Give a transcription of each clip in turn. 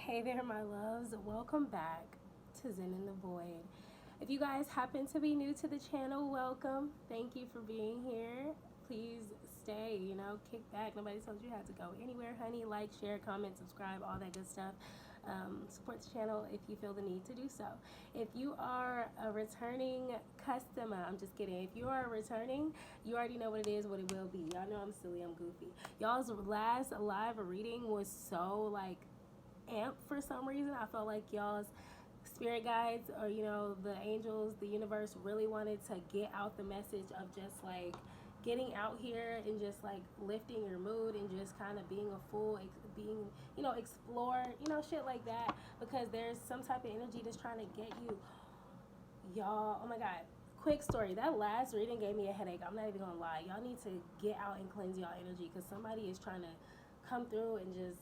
Hey there, my loves. Welcome back to Zen in the Void. If you guys happen to be new to the channel, welcome. Thank you for being here. Please stay, kick back. Nobody told you had to go anywhere, honey. Like, share, comment, subscribe, all that good stuff. Support the channel if you feel the need to do so. If you are a returning customer, I'm just kidding. If you are returning, you already know what it is, what it will be. Y'all know I'm silly, I'm goofy. Y'all's last live reading was so amp for some reason. I felt like y'all's spirit guides or the angels, the universe really wanted to get out the message of just getting out here and just lifting your mood and just kind of being a fool, being explore, shit like that, because there's some type of energy that's trying to get you. Y'all, oh my god, quick story, that last reading gave me a headache. I'm not even gonna lie. Y'all need to get out and cleanse y'all energy because somebody is trying to come through and just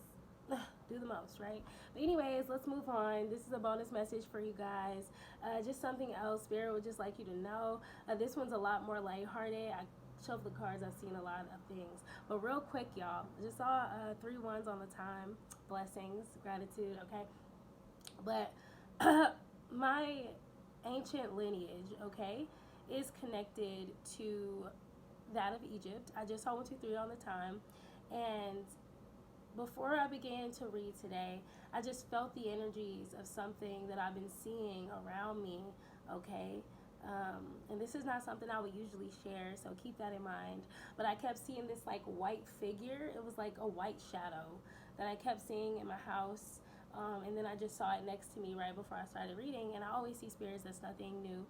do the most, right? But anyways, let's move on. This is a bonus message for you guys. Just something else Spirit would just like you to know. This one's a lot more lighthearted. I shuffled the cards. I've seen a lot of things, but real quick, y'all, I just saw 3 ones on the time. Blessings, gratitude. Okay, but my ancient lineage, okay, is connected to that of Egypt. I just saw 1, 2, 3 on the time, and before I began to read today, I just felt the energies of something that I've been seeing around me, okay? And this is not something I would usually share, so keep that in mind. But I kept seeing this white figure. It was like a white shadow that I kept seeing in my house. And then I just saw it next to me right before I started reading. And I always see spirits, that's nothing new.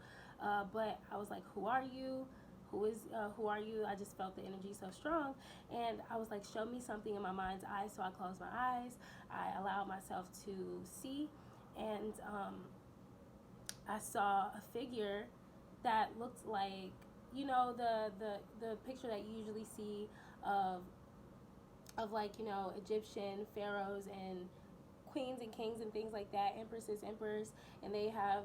But I was like, who are you? Who are you? I just felt the energy so strong, and I was like, show me something in my mind's eye. So I closed my eyes, I allowed myself to see, and I saw a figure that looked like, the picture that you usually see of Egyptian pharaohs and queens and kings and things like that, empresses, emperors, and they have,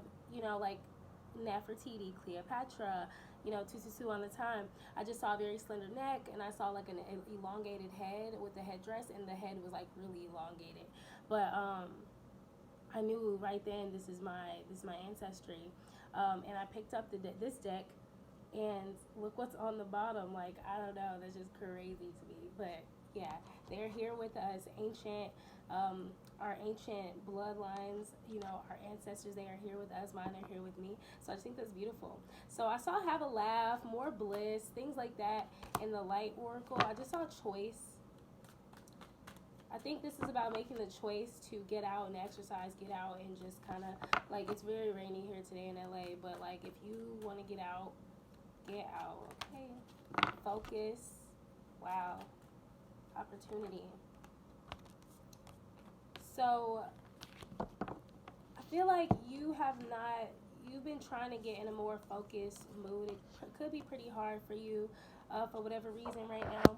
Nefertiti, Cleopatra, Tututu on the time. I just saw a very slender neck, and I saw an elongated head with the headdress, and the head was really elongated. But I knew right then this is my ancestry, and I picked up this deck, and look what's on the bottom. I don't know, that's just crazy to me. But yeah, they're here with us, ancient. Our ancient bloodlines, our ancestors, they are here with us. Mine are here with me. So I just think that's beautiful. So I saw have a laugh, more bliss, things like that in the light oracle. I just saw choice. I think this is about making the choice to get out and exercise, get out and just kind of, it's very rainy here today in LA, but if you want to get out, okay? Focus. Wow. Opportunity. So I feel like you've been trying to get in a more focused mood. It could be pretty hard for you for whatever reason right now.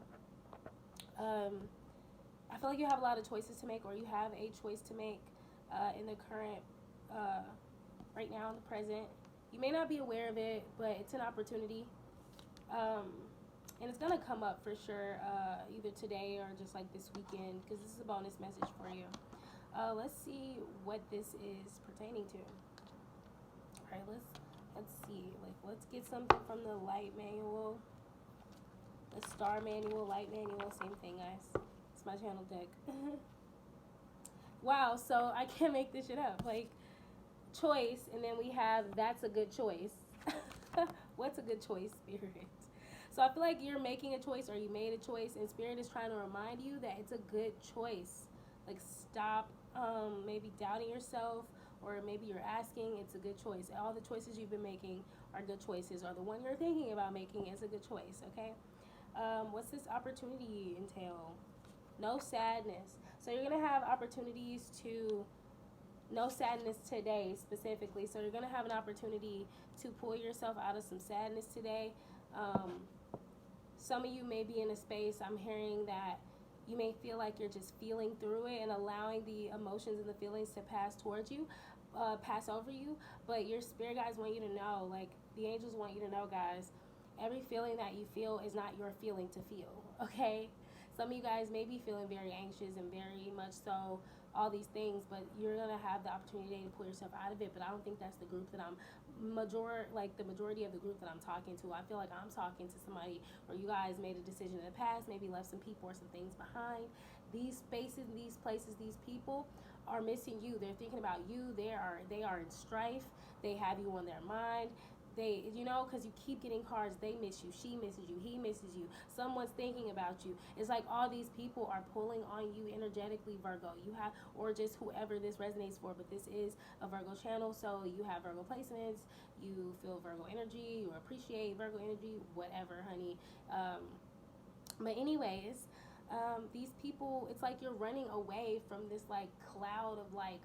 I feel like you have a lot of choices to make, or you have a choice to make in the current, right now in the present. You may not be aware of it, but it's an opportunity. And it's going to come up for sure either today or just this weekend, because this is a bonus message for you. Let's see what this is pertaining to. All right, let's see. Let's get something from the light manual, the star manual, light manual, same thing, guys. It's my channel deck. Wow, so I can't make this shit up. Choice, and then we have that's a good choice. What's a good choice, Spirit? So I feel like you're making a choice, or you made a choice, and Spirit is trying to remind you that it's a good choice. Stop maybe doubting yourself, or maybe you're asking. It's a good choice. All the choices you've been making are good choices, or the one you're thinking about making is a good choice, okay? What's this opportunity entail? No sadness. So you're going to have opportunities to, no sadness today specifically. So you're going to have an opportunity to pull yourself out of some sadness today. Some of you may be in a space, I'm hearing that you may feel like you're just feeling through it and allowing the emotions and the feelings to pass towards you, pass over you. But your spirit guides want you to know, the angels want you to know, guys, every feeling that you feel is not your feeling to feel, okay? Some of you guys may be feeling very anxious and very much so all these things, but you're gonna have the opportunity to pull yourself out of it. But I don't think that's the group that I'm the majority of the group that I'm talking to. I feel like I'm talking to somebody where you guys made a decision in the past, maybe left some people or some things behind. These spaces, these places, these people are missing you. They're thinking about you. They are in strife. They have you on their mind. They, because you keep getting cards. They miss you. She misses you. He misses you. Someone's thinking about you. It's like all these people are pulling on you energetically, Virgo. You have, or just whoever this resonates for, but this is a Virgo channel, so you have Virgo placements. You feel Virgo energy. You appreciate Virgo energy. Whatever, honey. But anyways, these people, it's like you're running away from this like cloud of like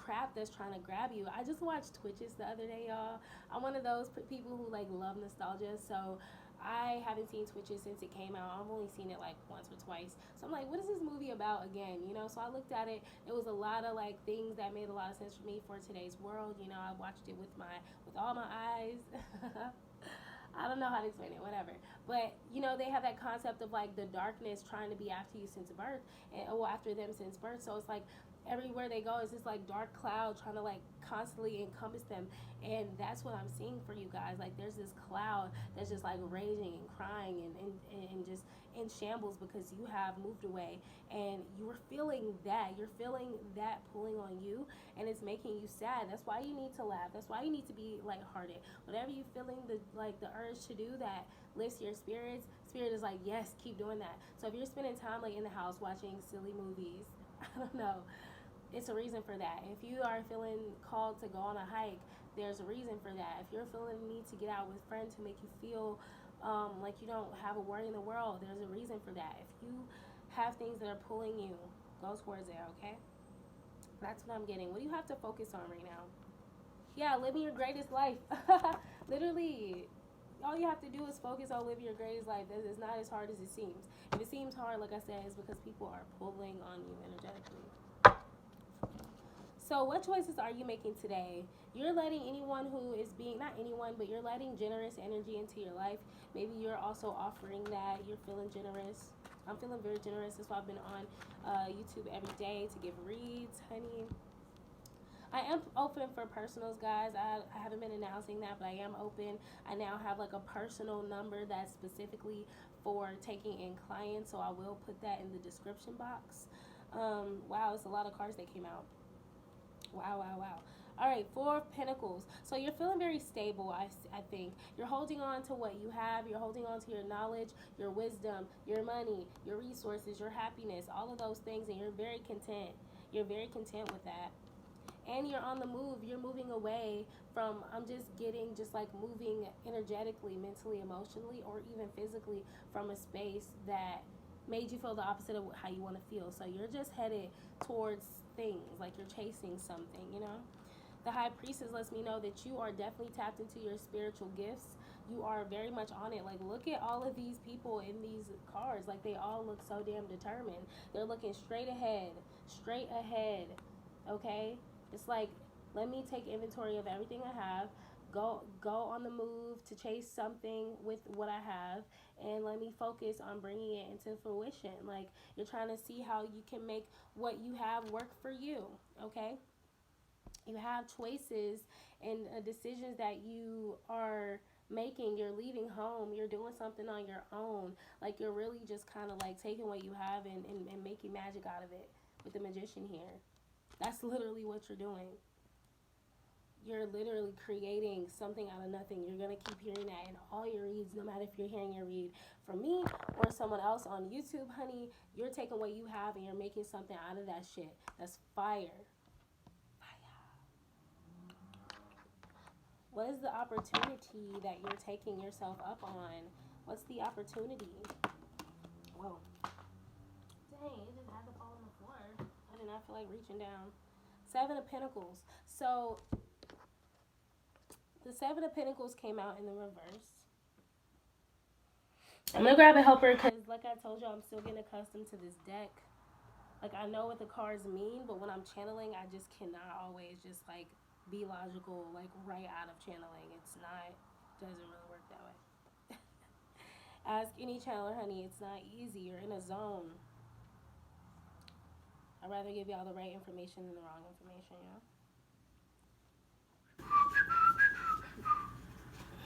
crap that's trying to grab you. I just watched Twitches the other day, y'all. I'm one of those people who like love nostalgia, so I haven't seen Twitches since it came out. I've only seen it like once or twice. So I'm like, what is this movie about again? So I looked at it. It was a lot of like things that made a lot of sense for me for today's world. I watched it with all my eyes. I don't know how to explain it, whatever. But, they have that concept of like the darkness trying to be after you since birth, and after them since birth. So it's like everywhere they go is this like dark cloud trying to like constantly encompass them. And that's what I'm seeing for you guys. Like there's this cloud that's just like raging and crying and just in shambles because you have moved away and you're feeling that pulling on you, and it's making you sad. That's why you need to laugh. That's why you need to be lighthearted. Whatever you feeling the urge to do that lifts your spirit is like, yes, keep doing that. So if you're spending time like in the house watching silly movies, I don't know, it's a reason for that. If you are feeling called to go on a hike, there's a reason for that. If you're feeling the need to get out with friends who make you feel like you don't have a worry in the world, there's a reason for that. If you have things that are pulling you, go towards it, okay? That's what I'm getting. What do you have to focus on right now? Yeah, living your greatest life. Literally, all you have to do is focus on living your greatest life. It's not as hard as it seems. If it seems hard, like I said, it's because people are pulling on you energetically. So what choices are you making today? You're letting anyone who is being, not anyone, but you're letting generous energy into your life. Maybe you're also offering that. You're feeling generous. I'm feeling very generous. That's why I've been on YouTube every day to give reads, honey. I am open for personals, guys. I haven't been announcing that, but I am open. I now have like a personal number that's specifically for taking in clients, so I will put that in the description box. Wow, it's a lot of cards that came out. Wow. All right, Four of Pentacles. So you're feeling very stable, I think. You're holding on to what you have. You're holding on to your knowledge, your wisdom, your money, your resources, your happiness, all of those things, and you're very content. You're very content with that. And you're on the move. You're moving away from, I'm just getting just like moving energetically, mentally, emotionally, or even physically from a space that made you feel the opposite of how you want to feel. So you're just headed towards things, like you're chasing something. The High Priestess lets me know that you are definitely tapped into your spiritual gifts. You are very much on it. Like, look at all of these people in these cards. Like, they all look so damn determined. They're looking straight ahead, okay? It's like, let me take inventory of everything I have, go on the move to chase something with what I have, and let me focus on bringing it into fruition. Like, you're trying to see how you can make what you have work for you, okay? You have choices and decisions that you are making. You're leaving home, you're doing something on your own. Like, you're really just kind of like taking what you have and making magic out of it with the Magician here. That's literally what you're doing. You're literally creating something out of nothing. You're going to keep hearing that in all your reads, no matter if you're hearing your read from me or someone else on YouTube, honey. You're taking what you have and you're making something out of that shit. That's fire. What is the opportunity that you're taking yourself up on? What's the opportunity? Whoa. Dang, it just had to fall on the floor. I did not feel like reaching down. Seven of Pentacles. So, the Seven of Pentacles came out in the reverse. I'm going to grab a helper because, like I told you, I'm still getting accustomed to this deck. Like, I know what the cards mean, but when I'm channeling, I just cannot always just, like, be logical, like, right out of channeling. Doesn't really work that way. Ask any channeler, honey, it's not easy. You're in a zone. I'd rather give y'all the right information than the wrong information,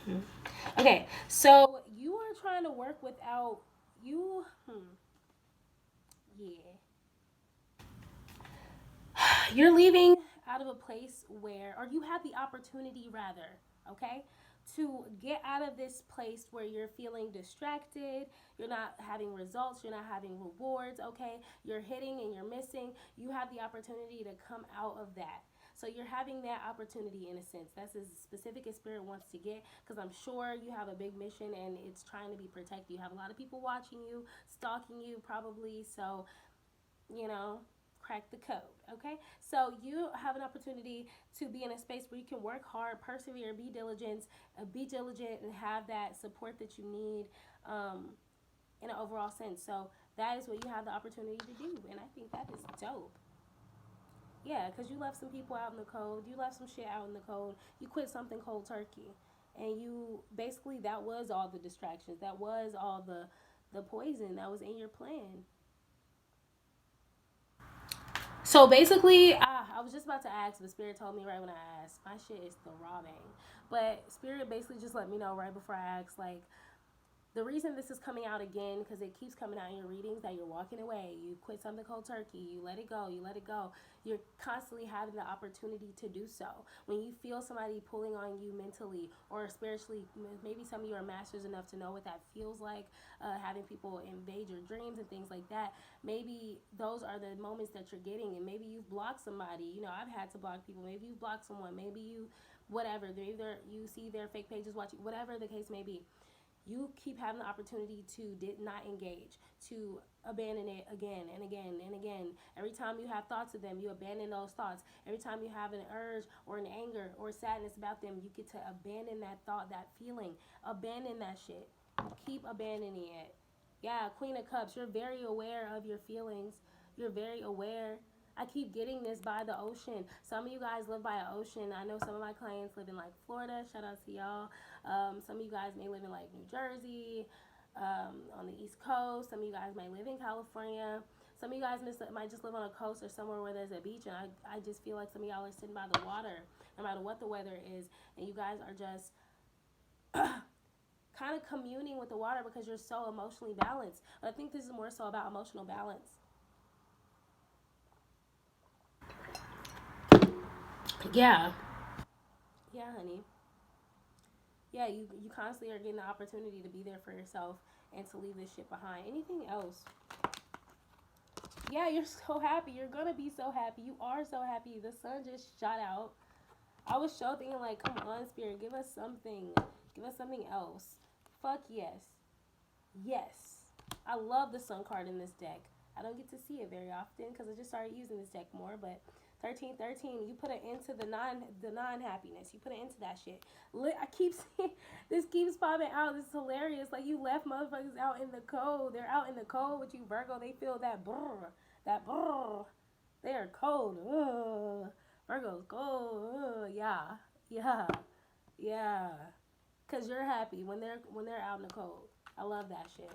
you know? Okay, so you are trying to work without you. Yeah. You're leaving out of a place where, or you have the opportunity rather, okay, to get out of this place where you're feeling distracted, you're not having results, you're not having rewards, okay, you're hitting and you're missing. You have the opportunity to come out of that. So you're having that opportunity in a sense. That's as specific as spirit wants to get, because I'm sure you have a big mission and it's trying to be protected. You have a lot of people watching you, stalking you probably. So you know, crack the code. Okay, so you have an opportunity to be in a space where you can work hard, persevere, be diligent, and have that support that you need in an overall sense. So that is what you have the opportunity to do, and I think that is dope. Yeah, because you left some people out in the cold. You left some shit out in the cold. You quit something cold turkey, and you basically that was all the distractions. That was all the poison that was in your plan. So basically, I was just about to ask, but Spirit told me right when I asked. My shit is throbbing. But Spirit basically just let me know right before I asked, like, the reason this is coming out again, because it keeps coming out in your readings, that you're walking away, you quit something cold turkey, you let it go, you let it go. You're constantly having the opportunity to do so. When you feel somebody pulling on you mentally or spiritually, maybe some of you are masters enough to know what that feels like, having people invade your dreams and things like that. Maybe those are the moments that you're getting, and maybe you've blocked somebody. You know, I've had to block people. Maybe you blocked someone. Maybe you, whatever. They're either you see their fake pages watching, whatever the case may be. You keep having the opportunity to did not engage, to abandon it again and again and again. Every time you have thoughts of them, you abandon those thoughts. Every time you have an urge or an anger or sadness about them, you get to abandon that thought, that feeling. Abandon that shit. Keep abandoning it. Yeah, Queen of Cups, you're very aware of your feelings. You're very aware. I keep getting this by the ocean. Some of you guys live by an ocean. I know some of my clients live in like Florida. Shout out to y'all. Some of you guys may live in like New Jersey, on the East Coast. Some of you guys may live in California. Some of you guys might just live on a coast or somewhere where there's a beach. And I just feel like some of y'all are sitting by the water, no matter what the weather is. And you guys are just kind of communing with the water because you're so emotionally balanced. But I think this is more so about emotional balance. Yeah. Yeah, honey. Yeah, you constantly are getting the opportunity to be there for yourself and to leave this shit behind. Anything else? Yeah, you're so happy. You're gonna be so happy. You are so happy. The sun just shot out. I was so thinking like, come on, Spirit, give us something. Give us something else. Fuck yes. Yes. I love the sun card in this deck. I don't get to see it very often because I just started using this deck more, but 1313, you put an end to the non happiness. You put an end to that shit. I keep seeing this keeps popping out. This is hilarious. Like you left motherfuckers out in the cold. They're out in the cold with you, Virgo. They feel that brr, that brr. They are cold. Virgo's cold. Yeah, yeah, yeah. Cause you're happy when they're out in the cold. I love that shit.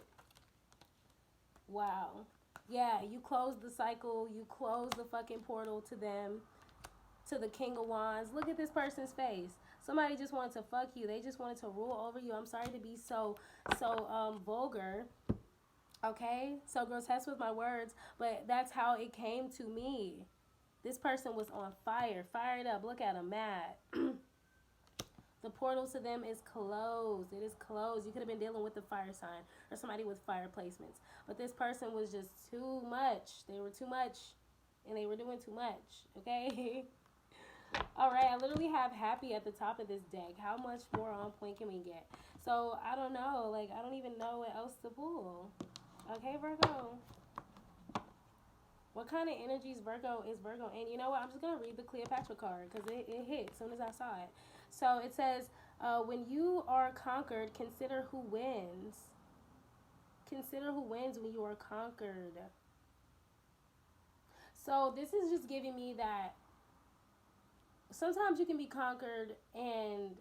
Wow. Yeah, you close the cycle. You close the fucking portal to them, to the King of Wands. Look at this person's face. Somebody just wanted to fuck you. They just wanted to rule over you. I'm sorry to be so vulgar. Okay? So grotesque with my words, but that's how it came to me. This person was on fire, fired up. Look at him, mad. The portal to them is closed. It is closed. You could have been dealing with the fire sign or somebody with fire placements. But this person was just too much. They were too much. And they were doing too much. Okay? All right. I literally have happy at the top of this deck. How much more on point can we get? So, I don't know. Like, I don't even know what else to pull. Okay, Virgo. What kind of energies Virgo is Virgo? And you know what? I'm just going to read the Cleopatra card because it hit as soon as I saw it. So it says, when you are conquered, consider who wins. Consider who wins when you are conquered. So this is just giving me that sometimes you can be conquered and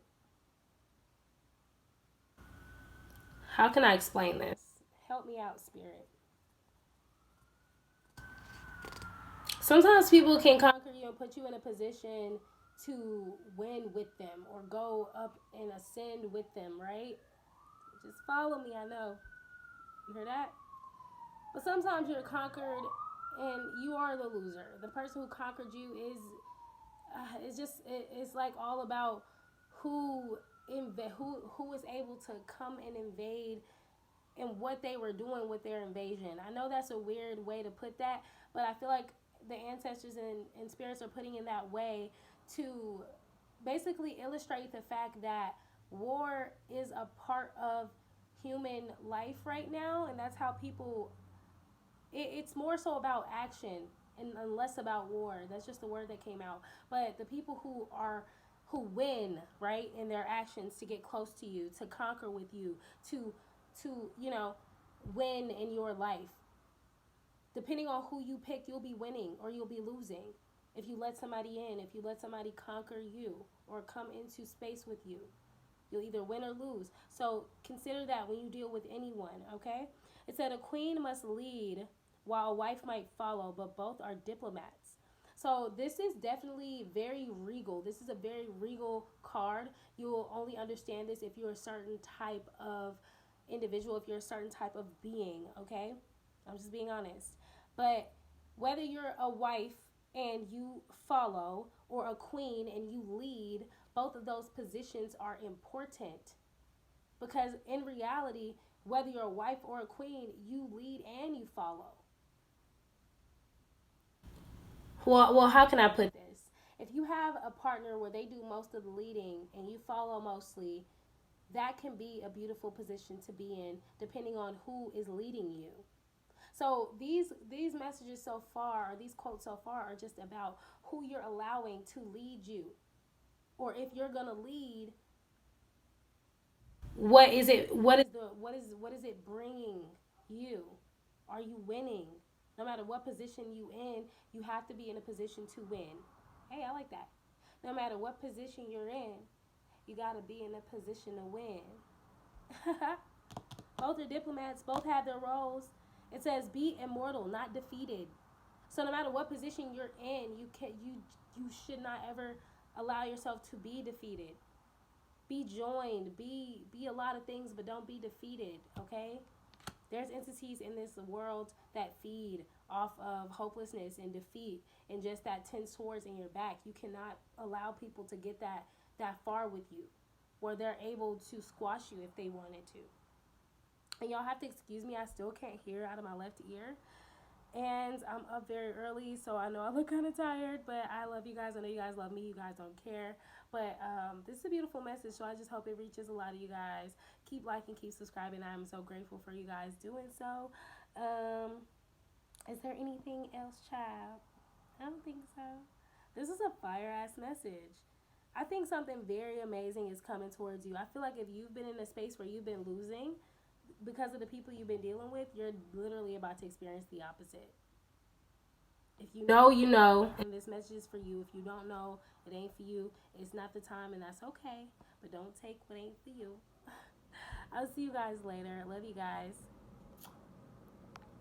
how can I explain this? Help me out, Spirit. sometimes people can conquer you and put you in a position to win with them or go up and ascend with them, right? Just follow me, I know. You hear that? But sometimes you're conquered and you are the loser. The person who conquered you it's just it's like all about who who is able to come and invade and what they were doing with their invasion. I know that's a weird way to put that, but I feel like the ancestors and spirits are putting in that way to basically illustrate the fact that war is a part of human life right now, and that's how people it's more so about action and less about war. That's just the word that came out. But the people who win, right, in their actions to get close to you, to conquer with you, to win in your life. Depending on who you pick, you'll be winning or you'll be losing. If you let somebody in, if you let somebody conquer you or come into space with you, you'll either win or lose. So consider that when you deal with anyone, okay? It said a queen must lead while a wife might follow, but both are diplomats. So this is definitely very regal. This is a very regal card. You will only understand this if you're a certain type of individual, if you're a certain type of being, okay? I'm just being honest. But whether you're a wife and you follow or a queen and you lead, both of those positions are important because in reality, whether you're a wife or a queen, you lead and you follow. Well, how can I put this? If you have a partner where they do most of the leading and you follow mostly, that can be a beautiful position to be in depending on who is leading you. So these messages so far, or these quotes so far, are just about who you're allowing to lead you, or if you're gonna lead, what is it? What is it bringing you? Are you winning? No matter what position you in, you have to be in a position to win. Hey, I like that. No matter what position you're in, you gotta be in a position to win. Both are diplomats. Both have their roles. It says be immortal, not defeated. So no matter what position you're in, you should not ever allow yourself to be defeated. Be joined. Be a lot of things, but don't be defeated. Okay. There's entities in this world that feed off of hopelessness and defeat and just that 10 swords in your back. You cannot allow people to get that far with you where they're able to squash you if they wanted to. And y'all have to excuse me, I still can't hear out of my left ear. And I'm up very early, so I know I look kind of tired, but I love you guys. I know you guys love me. You guys don't care. But this is a beautiful message, so I just hope it reaches a lot of you guys. Keep liking, keep subscribing. I'm so grateful for you guys doing so. Is there anything else, child? I don't think so. This is a fire-ass message. I think something very amazing is coming towards you. I feel like if you've been in a space where you've been losing because of the people you've been dealing with, you're literally about to experience the opposite. If you know, you know, and this message is for you. If you don't know, it ain't for you. It's not the time, and that's okay. But don't take what ain't for you. I'll see you guys later. Love you guys.